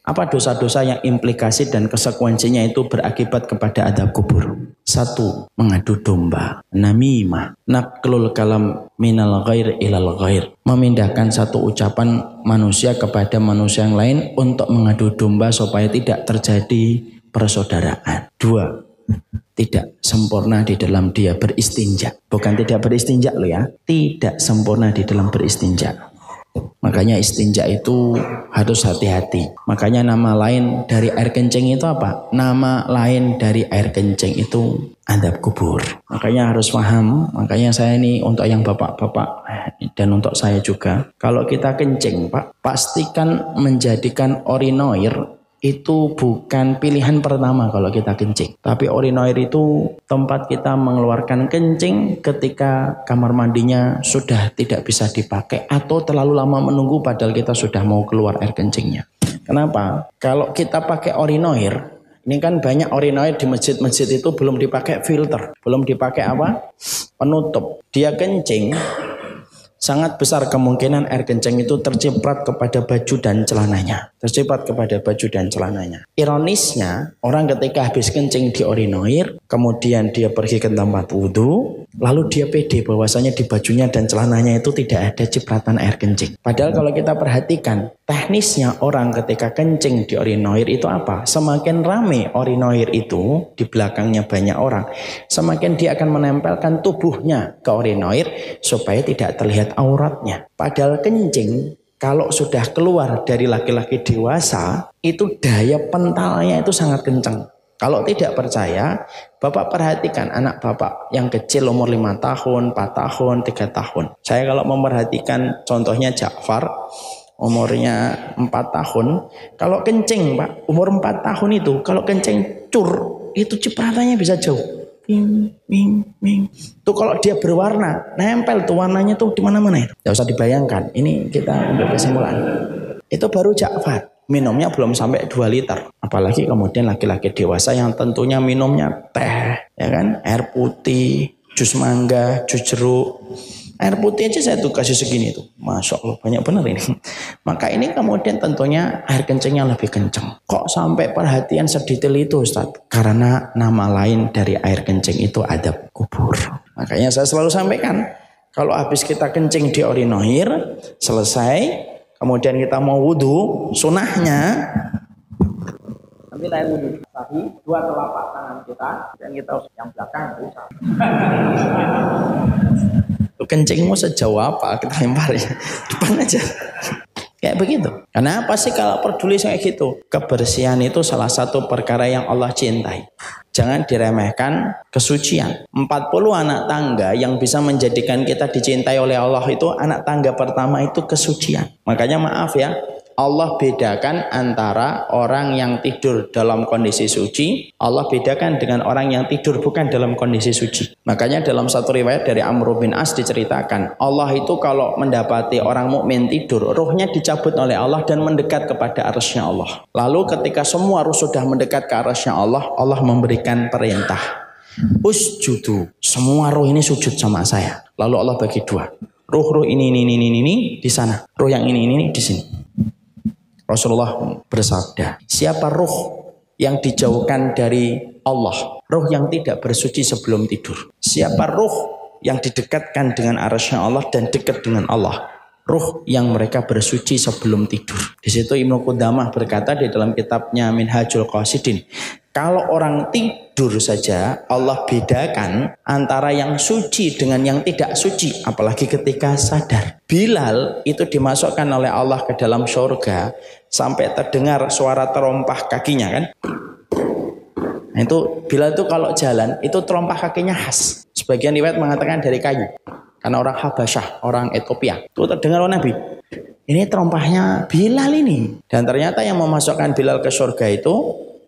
Apa dosa-dosa yang implikasi dan konsekuensinya itu berakibat kepada adab kubur? 1. Mengadu domba, namimah, naklul kalam minal ghair ilal ghair, memindahkan satu ucapan manusia kepada manusia yang lain untuk mengadu domba supaya tidak terjadi persaudaraan. 2. Tidak sempurna di dalam dia beristinja. Bukan tidak beristinja loh ya, tidak sempurna di dalam beristinja. Makanya istinja itu harus hati-hati. Makanya nama lain dari air kencing itu apa? Nama lain dari air kencing itu adab kubur. Makanya harus paham. Makanya saya ini untuk yang bapak-bapak dan untuk saya juga, kalau kita kencing Pak, pastikan menjadikan urinoir itu bukan pilihan pertama kalau kita kencing. Tapi urinoir itu tempat kita mengeluarkan kencing ketika kamar mandinya sudah tidak bisa dipakai atau terlalu lama menunggu padahal kita sudah mau keluar air kencingnya. Kenapa? Kalau kita pakai urinoir, ini kan banyak urinoir di masjid-masjid itu belum dipakai filter, belum dipakai apa? Penutup. Dia kencing, sangat besar kemungkinan air kencing itu terciprat kepada baju dan celananya. Ironisnya, orang ketika habis kencing di urinoir, kemudian dia pergi ke tempat wudhu, lalu dia pede bahwasanya di bajunya dan celananya itu tidak ada cipratan air kencing. Padahal kalau kita perhatikan, teknisnya orang ketika kencing di urinoir itu apa? Semakin rame urinoir itu, di belakangnya banyak orang, semakin dia akan menempelkan tubuhnya ke urinoir supaya tidak terlihat auratnya. Padahal kencing kalau sudah keluar dari laki-laki dewasa itu daya pentalnya itu sangat kencang. Kalau tidak percaya, Bapak perhatikan anak Bapak yang kecil umur 5 tahun, 4 tahun, 3 tahun. Saya kalau memperhatikan contohnya Ja'far umurnya 4 tahun, kalau kencing Pak umur 4 tahun itu kalau kencing cur itu cipratannya bisa jauh. Ming, ming, ming. Tuh kalau dia berwarna, nempel tuh warnanya tuh di mana-mana itu. Tidak usah dibayangkan. Ini kita ambil kesimpulan. Itu baru Ja'far. Minumnya belum sampai 2 liter. Apalagi kemudian laki-laki dewasa yang tentunya minumnya teh, ya kan? Air putih, jus mangga, jus jeruk. Air putih aja saya tuh kasih segini tuh. Masya Allah banyak benar ini. Maka ini kemudian tentunya air kencingnya lebih kencang. Kok sampai perhatian sedetail itu Ustaz? Karena nama lain dari air kencing itu adab kubur. Makanya saya selalu sampaikan, kalau habis kita kencing di urinoir, selesai, kemudian kita mau wudhu, sunahnya ambil air wudhu tadi, 2 telapak tangan kita, dan kita yang belakang usah. Kencingmu sejauh apa kita lempar ya depan aja kayak begitu. Kenapa sih kalau peduli kayak gitu? Kebersihan itu salah satu perkara yang Allah cintai. Jangan diremehkan kesucian. 40 anak tangga yang bisa menjadikan kita dicintai oleh Allah itu anak tangga pertama itu kesucian. Makanya maaf ya, Allah bedakan antara orang yang tidur dalam kondisi suci, Allah bedakan dengan orang yang tidur bukan dalam kondisi suci. Makanya dalam satu riwayat dari Amr bin As diceritakan, Allah itu kalau mendapati orang mukmin tidur, ruhnya dicabut oleh Allah dan mendekat kepada arsy-Nya Allah. Lalu ketika semua ruh sudah mendekat ke arsy-Nya Allah, Allah memberikan perintah, usjudu, semua ruh ini sujud sama saya. Lalu Allah bagi 2, ruh ini di sana, ruh yang ini di sini. Rasulullah bersabda, siapa ruh yang dijauhkan dari Allah, ruh yang tidak bersuci sebelum tidur, siapa ruh yang didekatkan dengan arsy Allah dan dekat dengan Allah, ruh yang mereka bersuci sebelum tidur. Di situ Ibnu Qudamah berkata di dalam kitabnya Minhajul Qasidin, kalau orang tidur saja Allah bedakan antara yang suci dengan yang tidak suci, apalagi ketika sadar. Bilal itu dimasukkan oleh Allah ke dalam surga sampai terdengar suara terompah kakinya kan. Nah itu Bilal itu kalau jalan itu terompah kakinya khas. Sebagian riwayat mengatakan dari kayu. Karena orang Habasyah, orang Ethiopia. Itu terdengar oleh Nabi. Ini terompahnya Bilal ini. Dan ternyata yang memasukkan Bilal ke surga itu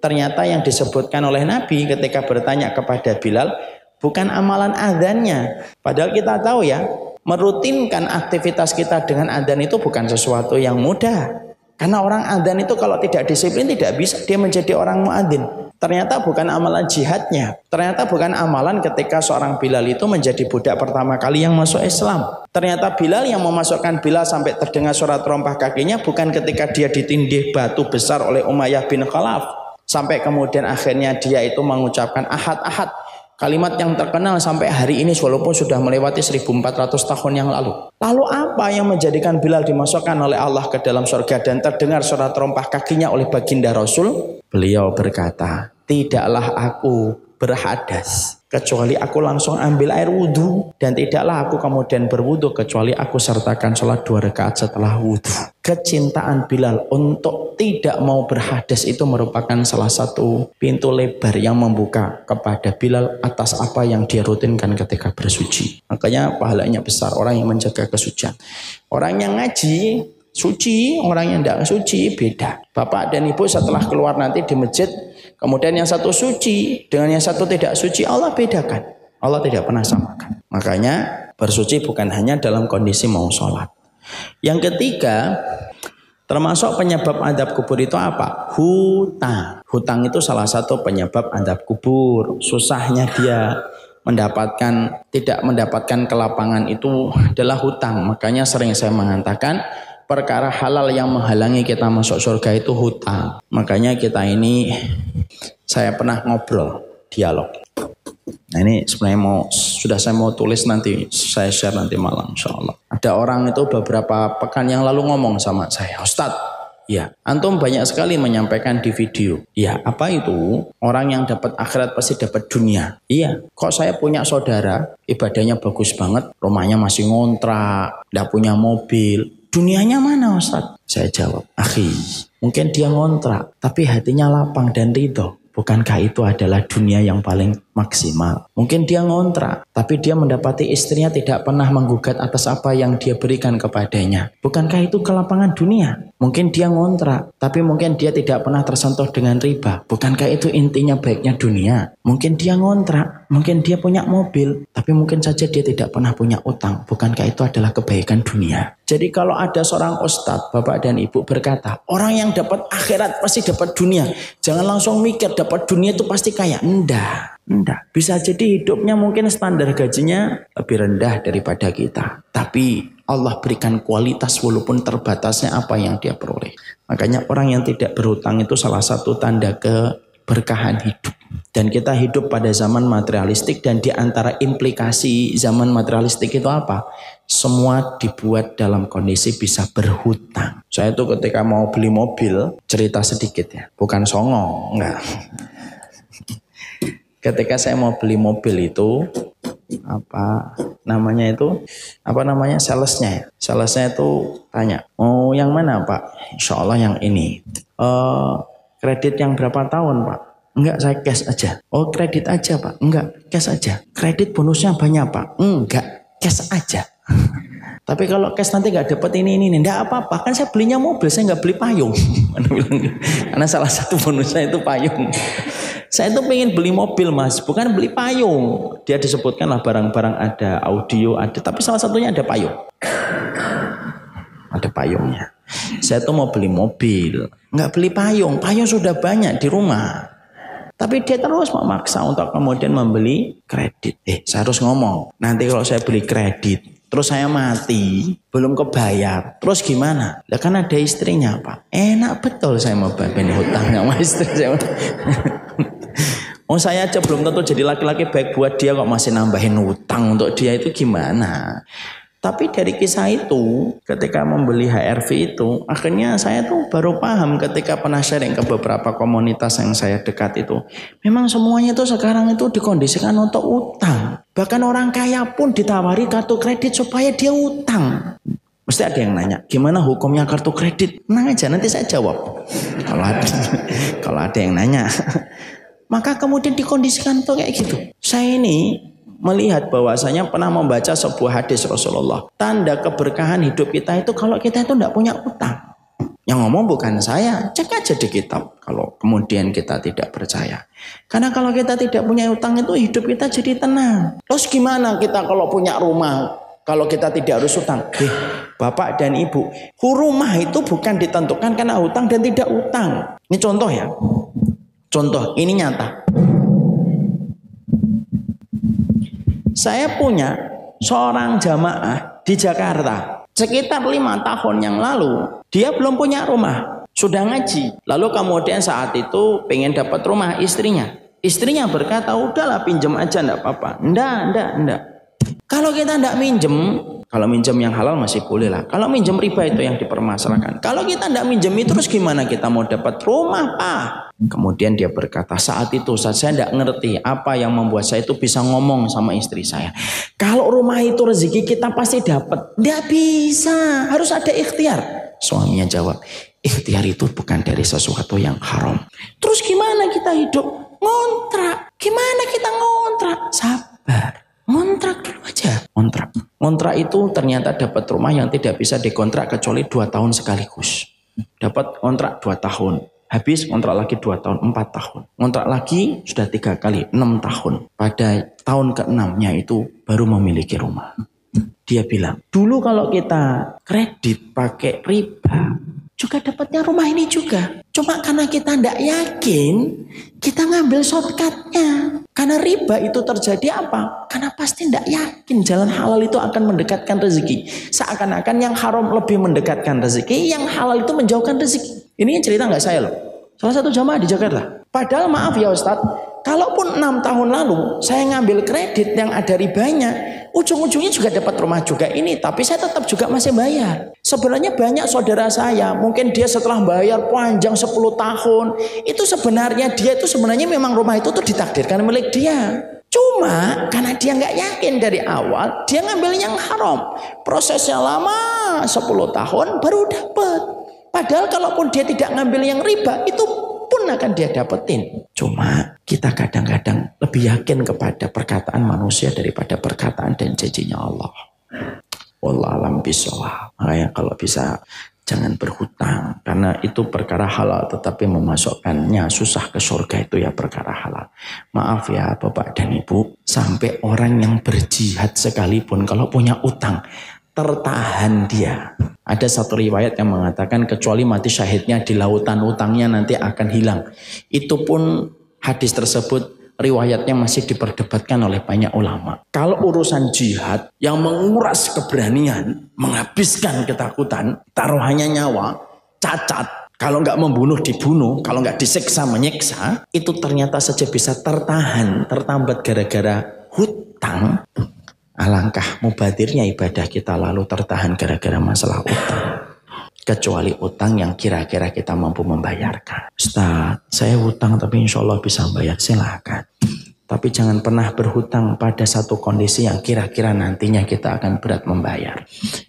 ternyata yang disebutkan oleh Nabi ketika bertanya kepada Bilal bukan amalan adzannya. Padahal kita tahu ya, merutinkan aktivitas kita dengan adzan itu bukan sesuatu yang mudah. Karena orang adzan itu kalau tidak disiplin tidak bisa dia menjadi orang muadzin. Ternyata bukan amalan jihadnya. Ternyata bukan amalan ketika seorang Bilal itu menjadi budak pertama kali yang masuk Islam. Ternyata Bilal yang memasukkan Bilal sampai terdengar suara terompah kakinya bukan ketika dia ditindih batu besar oleh Umayyah bin Khalaf. Sampai kemudian akhirnya dia itu mengucapkan ahad ahad. Kalimat yang terkenal sampai hari ini walaupun sudah melewati 1400 tahun yang lalu. Lalu apa yang menjadikan Bilal dimasukkan oleh Allah ke dalam surga dan terdengar suara terompah kakinya oleh baginda Rasul? Beliau berkata, tidaklah aku berhadas kecuali aku langsung ambil air wudhu, dan tidaklah aku kemudian berwudhu kecuali aku sertakan sholat 2 rakaat setelah wudhu. Kecintaan Bilal untuk tidak mau berhadas itu merupakan salah satu pintu lebar yang membuka kepada Bilal atas apa yang dia rutinkan ketika bersuci. Makanya pahalanya besar orang yang menjaga kesucian. Orang yang ngaji suci, orang yang tidak suci beda. Bapak dan ibu setelah keluar nanti di masjid, kemudian yang satu suci dengan yang satu tidak suci, Allah bedakan. Allah tidak pernah samakan. Makanya bersuci bukan hanya dalam kondisi mau sholat. Yang ketiga, termasuk penyebab azab kubur itu apa? Hutang. Hutang itu salah satu penyebab azab kubur. Susahnya dia tidak mendapatkan kelapangan itu adalah hutang. Makanya sering saya mengatakan perkara halal yang menghalangi kita masuk surga itu hutang. Makanya kita ini, saya pernah ngobrol, dialog. Nah ini sebenarnya saya mau tulis nanti, saya share nanti malam insya Allah. Ada orang itu beberapa pekan yang lalu ngomong sama saya, Ustadz, ya antum banyak sekali menyampaikan di video. Ya apa itu? Orang yang dapat akhirat pasti dapat dunia. Iya, kok saya punya saudara, ibadahnya bagus banget, rumahnya masih ngontrak, tidak punya mobil. Dunianya mana Ustadz? Saya jawab, akhi, mungkin dia ngontrak, tapi hatinya lapang dan ridho. Bukankah itu adalah dunia yang paling maksimal? Mungkin dia ngontrak, tapi dia mendapati istrinya tidak pernah menggugat atas apa yang dia berikan kepadanya. Bukankah itu kelapangan dunia? Mungkin dia ngontrak, tapi mungkin dia tidak pernah tersentuh dengan riba. Bukankah itu intinya baiknya dunia? Mungkin dia ngontrak, mungkin dia punya mobil, tapi mungkin saja dia tidak pernah punya utang. Bukankah itu adalah kebaikan dunia? Jadi kalau ada seorang ustadz, bapak dan ibu berkata, orang yang dapat akhirat pasti dapat dunia. Jangan langsung mikir dapat dunia itu pasti kaya. Enggak. Bisa jadi hidupnya mungkin standar gajinya lebih rendah daripada kita. Tapi Allah berikan kualitas walaupun terbatasnya apa yang dia peroleh. Makanya orang yang tidak berhutang itu salah satu tanda keberkahan hidup. Dan kita hidup pada zaman materialistik, dan di antara implikasi zaman materialistik itu apa? Semua dibuat dalam kondisi bisa berhutang. Saya tuh ketika mau beli mobil, cerita sedikit ya, bukan songong, enggak. Ketika saya mau beli mobil itu, salesnya itu tanya, mau yang mana Pak? Insya Allah yang ini. Kredit yang berapa tahun Pak? Enggak, saya cash aja. Oh kredit aja Pak? Enggak, cash aja. Kredit bonusnya banyak Pak? Enggak, cash aja. Tapi kalau cash nanti nggak dapat ini. Enggak apa-apa, kan saya belinya mobil, saya nggak beli payung. Karena salah satu bonusnya itu payung. Saya itu pengen beli mobil mas, bukan beli payung. Dia disebutkan lah barang-barang ada, audio ada, tapi salah satunya ada payung. Ada payungnya. Saya tuh mau beli mobil, nggak beli payung. Payung sudah banyak di rumah. Tapi dia terus memaksa untuk kemudian membeli kredit. Saya harus ngomong, nanti kalau saya beli kredit, terus saya mati, belum kebayar, terus gimana? Lah kan ada istrinya Pak. Enak betul saya mau bayarin hutangnya sama istri saya. Oh saya aja belum tentu jadi laki-laki baik buat dia kok masih nambahin hutang untuk dia, itu gimana? Tapi dari kisah itu, ketika membeli HRV itu, akhirnya saya tuh baru paham ketika pernah sharing ke beberapa komunitas yang saya dekat itu. Memang semuanya itu sekarang itu dikondisikan untuk utang. Bahkan orang kaya pun ditawari kartu kredit supaya dia utang. Mesti ada yang nanya, gimana hukumnya kartu kredit? Tenang aja, nanti saya jawab. Kalau ada yang nanya. Maka kemudian dikondisikan tuh kayak gitu. Saya ini melihat bahwasanya pernah membaca sebuah hadis Rasulullah. Tanda keberkahan hidup kita itu kalau kita itu tidak punya utang. Yang ngomong bukan saya, cek aja di kitab. Kalau kemudian kita tidak percaya. Karena kalau kita tidak punya utang itu hidup kita jadi tenang. Terus gimana kita kalau punya rumah? Kalau kita tidak harus utang. Bapak dan ibu, rumah itu bukan ditentukan karena utang dan tidak utang. Ini contoh ya. Contoh, ini nyata. Saya punya seorang jamaah di Jakarta. Sekitar 5 tahun yang lalu, dia belum punya rumah. Sudah ngaji. Lalu kemudian saat itu pengen dapat rumah istrinya. Istrinya berkata, udahlah pinjem aja, enggak apa-apa. Enggak. Kalau kita enggak minjem, kalau minjem yang halal masih boleh lah. Kalau minjem riba itu yang dipermasalahkan. Kalau kita enggak minjem itu terus gimana kita mau dapat rumah, Pak? Kemudian dia berkata, saat itu saya enggak ngerti apa yang membuat saya itu bisa ngomong sama istri saya. Kalau rumah itu rezeki kita pasti dapat. Enggak bisa, harus ada ikhtiar. Suaminya jawab, ikhtiar itu bukan dari sesuatu yang haram. Terus gimana kita hidup? Ngontrak. Gimana kita ngontrak? Sabar. Ngontrak dulu aja. Ngontrak itu ternyata dapat rumah yang tidak bisa dikontrak kecuali 2 tahun sekaligus. Dapat kontrak 2 tahun. Habis kontrak lagi 2 tahun, 4 tahun. Kontrak lagi sudah 3 kali, 6 tahun. Pada tahun ke-6-nya itu baru memiliki rumah. Dia bilang, dulu kalau kita kredit pakai riba, juga dapatnya rumah ini juga. Cuma karena kita tidak yakin, kita ngambil shortcutnya. Karena riba itu terjadi apa? Karena pasti tidak yakin jalan halal itu akan mendekatkan rezeki. Seakan-akan yang haram lebih mendekatkan rezeki, yang halal itu menjauhkan rezeki. Ini cerita nggak saya loh. Salah satu jamaah di Jakarta. Padahal maaf ya Ustadz, kalaupun 6 tahun lalu saya ngambil kredit yang ada ribanya, ujung-ujungnya juga dapat rumah juga ini, tapi saya tetap juga masih bayar. Sebenarnya banyak saudara saya, mungkin dia setelah bayar panjang 10 tahun, itu sebenarnya memang rumah itu tuh ditakdirkan milik dia. Cuma karena dia nggak yakin dari awal, dia ngambil yang haram. Prosesnya lama, 10 tahun baru dapat. Padahal kalaupun dia tidak ngambil yang riba, itu pun akan dia dapetin. Cuma kita kadang-kadang lebih yakin kepada perkataan manusia daripada perkataan dan janjinya Allah. Wallahu a'lam bishawab. Makanya kalau bisa jangan berhutang, karena itu perkara halal tetapi memasukkannya susah ke surga, itu ya perkara halal. Maaf ya Bapak dan Ibu, sampai orang yang berjihad sekalipun kalau punya utang tertahan dia. Ada satu riwayat yang mengatakan kecuali mati syahidnya di lautan, utangnya nanti akan hilang. Itu pun hadis tersebut riwayatnya masih diperdebatkan oleh banyak ulama. Kalau urusan jihad yang menguras keberanian, menghabiskan ketakutan, taruhannya nyawa, cacat, kalau nggak membunuh dibunuh, kalau nggak disiksa menyiksa, itu ternyata saja bisa tertambat gara-gara hutang. Alangkah mubadirnya ibadah kita lalu tertahan gara-gara masalah utang. Kecuali utang yang kira-kira kita mampu membayarkan. Ustaz, saya hutang tapi insya Allah bisa bayar, silakan. Tapi jangan pernah berhutang pada satu kondisi yang kira-kira nantinya kita akan berat membayar.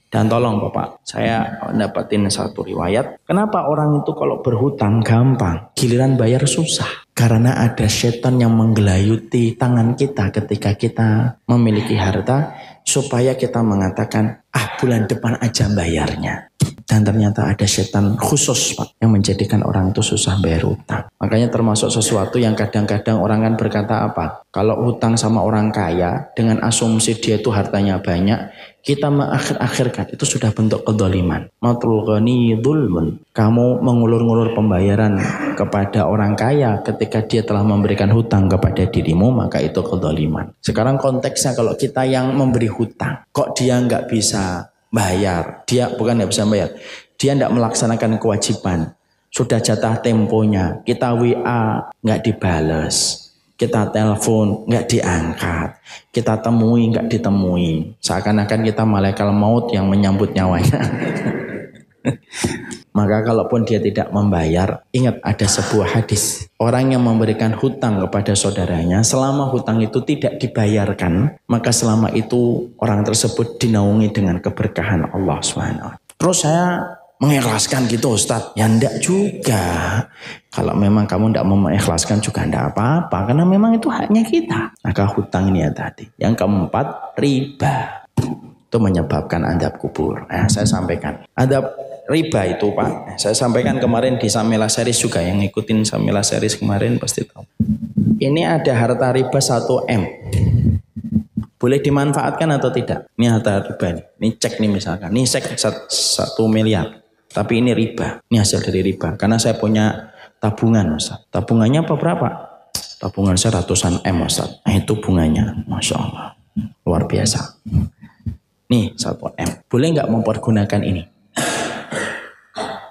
Dan tolong Bapak, saya dapatin satu riwayat. Kenapa orang itu kalau berhutang gampang, giliran bayar susah? Karena ada setan yang menggelayuti tangan kita ketika kita memiliki harta, supaya kita mengatakan, bulan depan aja bayarnya. Dan ternyata ada setan khusus Pak, yang menjadikan orang itu susah bayar hutang. Makanya termasuk sesuatu yang kadang-kadang orang kan berkata apa? Kalau hutang sama orang kaya, dengan asumsi dia itu hartanya banyak, kita mengakhir-akhirkan, itu sudah bentuk kedzaliman. Matul ghani dzulmun. Kamu mengulur-ngulur pembayaran kepada orang kaya ketika dia telah memberikan hutang kepada dirimu, maka itu kedzaliman. Sekarang konteksnya kalau kita yang memberi hutang, kok dia nggak bisa bayar, dia bukan nggak bisa bayar, dia nggak melaksanakan kewajiban, sudah jatah temponya, kita WA nggak dibales, kita telepon nggak diangkat, kita temui nggak ditemui, seakan-akan kita malaikat maut yang menyambut nyawanya. Maka kalaupun dia tidak membayar, ingat ada sebuah hadis, orang yang memberikan hutang kepada saudaranya, selama hutang itu tidak dibayarkan, maka selama itu orang tersebut dinaungi dengan keberkahan Allah SWT. Terus saya mengikhlaskan gitu Ustaz? Ya enggak juga. Kalau memang kamu enggak mau mengikhlaskan juga enggak apa-apa, karena memang itu haknya kita. Maka hutang ini ya tadi. Yang keempat, riba. Itu menyebabkan adab kubur. Nah, saya sampaikan. Adab riba itu Pak, saya sampaikan kemarin di Samila Series juga, yang ngikutin Samila Series kemarin pasti tahu. Ini ada harta riba 1M. Boleh dimanfaatkan atau tidak? Ini harta riba nih. Ini cek nih misalkan. Ini cek 1 miliar. Tapi ini riba. Ini hasil dari riba. Karena saya punya tabungan Ustaz. Tabungannya berapa? Tabungan saya ratusan M Ustaz. Nah, itu bunganya, Masya Allah, luar biasa. Nih 1 M. Boleh nggak mempergunakan ini?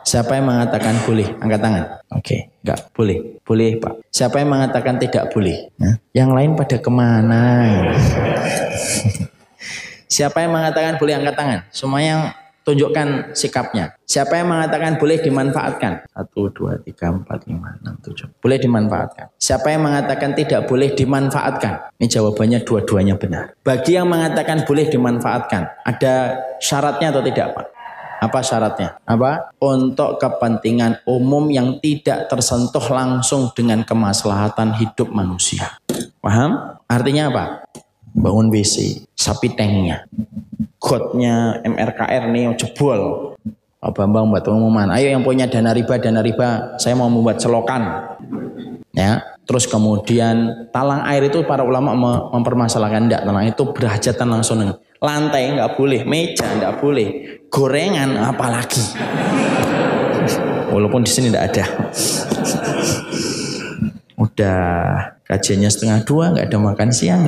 Siapa yang mengatakan boleh? Angkat tangan. Oke, nggak boleh. Boleh Pak. Siapa yang mengatakan tidak boleh? Yang lain pada kemana? Siapa yang mengatakan boleh? Angkat tangan. Semua yang tunjukkan sikapnya. Siapa yang mengatakan boleh dimanfaatkan? 1, 2, 3, 4, 5, 6, 7. Boleh dimanfaatkan. Siapa yang mengatakan tidak boleh dimanfaatkan? Ini jawabannya dua-duanya benar. Bagi yang mengatakan boleh dimanfaatkan, ada syaratnya atau tidak Pak? Apa syaratnya? Apa? Untuk kepentingan umum yang tidak tersentuh langsung dengan kemaslahatan hidup manusia. Paham? Artinya apa? Bangun WC, sapi tanknya, godnya MRKR nih jebol. Pak Bambang buat pengumuman, ayo yang punya dana riba, saya mau membuat selokan. Ya, terus kemudian talang air itu para ulama mempermasalahkan, enggak, talang itu berhajatan langsung dengan lantai nggak boleh, meja nggak boleh, gorengan apalagi. Walaupun di sini nggak ada. Udah kajiannya 1:30 nggak ada makan siang.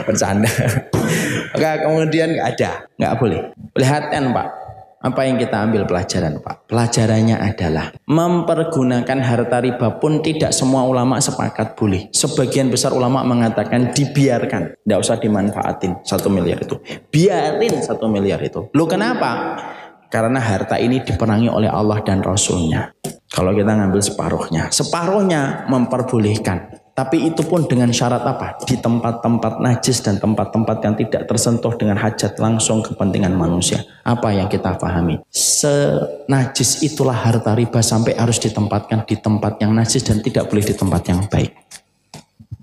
Bercanda. Oke, kemudian nggak boleh. Perhatian Pak, apa yang kita ambil pelajaran Pak? Pelajarannya adalah mempergunakan harta riba pun tidak semua ulama sepakat boleh. Sebagian besar ulama mengatakan dibiarkan, tidak usah dimanfaatin 1 miliar itu. Biarin 1 miliar itu. Loh kenapa? Karena harta ini diperangi oleh Allah dan Rasulnya. Kalau kita ngambil separuhnya memperbolehkan. Tapi itu pun dengan syarat apa? Di tempat-tempat najis dan tempat-tempat yang tidak tersentuh dengan hajat langsung kepentingan manusia. Apa yang kita pahami? Senajis itulah harta riba sampai harus ditempatkan di tempat yang najis dan tidak boleh di tempat yang baik.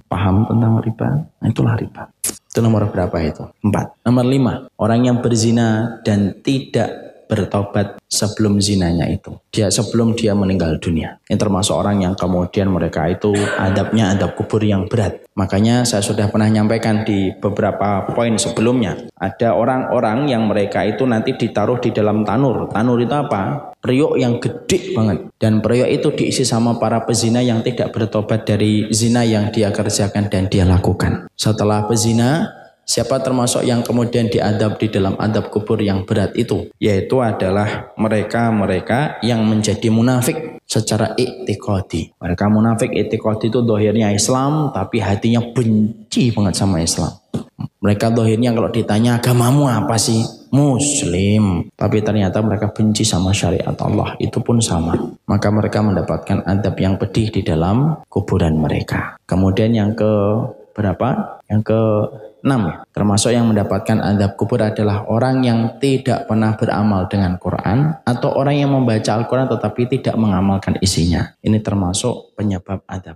Paham tentang riba? Nah, itulah riba. Itu nomor berapa itu? 4. Nomor 5. Orang yang berzina dan tidak bertobat sebelum zinanya itu. Sebelum dia meninggal dunia. Ini termasuk orang yang kemudian mereka itu adabnya adab kubur yang berat. Makanya saya sudah pernah nyampaikan di beberapa poin sebelumnya. Ada orang-orang yang mereka itu nanti ditaruh di dalam tanur. Tanur itu apa? Periuk yang gede banget. Dan periuk itu diisi sama para pezina yang tidak bertobat dari zina yang dia kerjakan dan dia lakukan. Setelah pezina, siapa termasuk yang kemudian diadab di dalam adab kubur yang berat itu? Yaitu adalah mereka-mereka yang menjadi munafik secara i'tiqadi. Mereka munafik i'tiqadi itu dohirnya Islam, tapi hatinya benci banget sama Islam. Mereka dohirnya kalau ditanya agamamu apa sih? Muslim. Tapi ternyata mereka benci sama syariat Allah. Itu pun sama. Maka mereka mendapatkan adab yang pedih di dalam kuburan mereka. Kemudian yang ke berapa? Yang ke 6, termasuk yang mendapatkan adab kubur adalah orang yang tidak pernah beramal dengan Quran atau orang yang membaca Al-Quran tetapi tidak mengamalkan isinya. Ini termasuk penyebab adab